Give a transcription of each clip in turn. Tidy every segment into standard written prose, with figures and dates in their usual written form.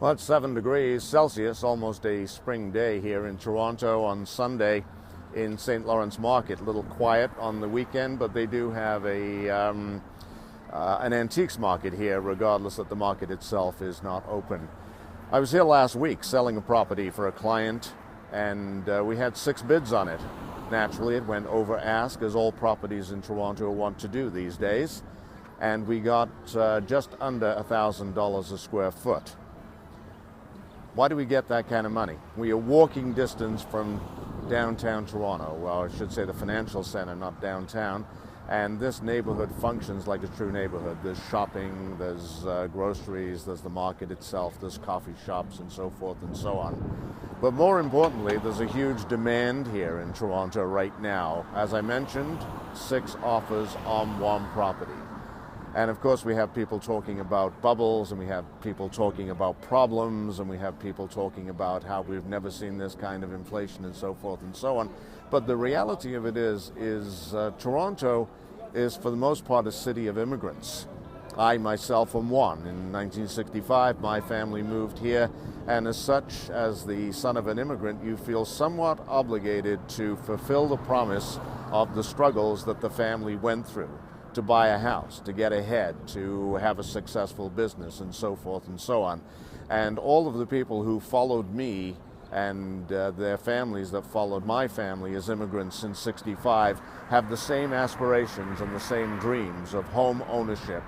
Well, it's 7 degrees Celsius, almost a spring day here in Toronto on Sunday in St. Lawrence Market. A little quiet on the weekend, but they do have an antiques market here, regardless that the market itself is not open. I was here last week selling a property for a client, and we had 6 bids on it. Naturally, it went over ask, as all properties in Toronto want to do these days, and we got just under $1,000 a square foot. Why do we get that kind of money? We are walking distance from downtown Toronto, well, I should say the financial center, not downtown, and this neighborhood functions like a true neighborhood. There's shopping, there's groceries, there's the market itself, there's coffee shops and so forth and so on. But more importantly, there's a huge demand here in Toronto right now. As I mentioned, 6 offers on one property. And of course, we have people talking about bubbles, and we have people talking about problems, and we have people talking about how we've never seen this kind of inflation and so forth and so on. But the reality of it is Toronto is, for the most part, a city of immigrants. I myself am one. In 1965, my family moved here, and as such, as the son of an immigrant, you feel somewhat obligated to fulfill the promise of the struggles that the family went through. To buy a house, to get ahead, to have a successful business, and so forth and so on. And all of the people who followed me and their families that followed my family as immigrants since '65 have the same aspirations and the same dreams of home ownership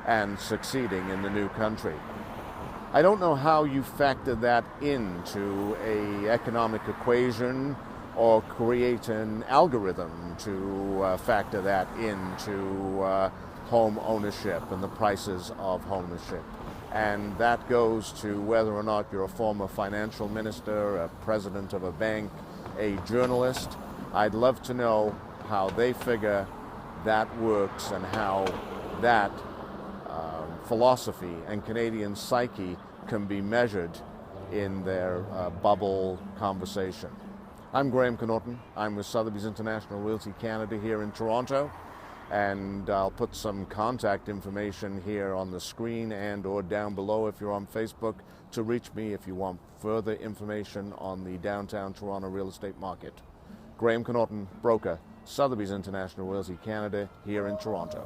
and succeeding in the new country. I don't know how you factor that into an economic equation or create an algorithm to factor that into home ownership and the prices of home ownership. And that goes to whether or not you're a former financial minister, a president of a bank, a journalist. I'd love to know how they figure that works and how that philosophy and Canadian psyche can be measured in their bubble conversation. I'm Graham Connaughton. I'm with Sotheby's International Realty Canada here in Toronto, and I'll put some contact information here on the screen and or down below if you're on Facebook to reach me if you want further information on the downtown Toronto real estate market. Graham Connaughton, broker, Sotheby's International Realty Canada here in Toronto.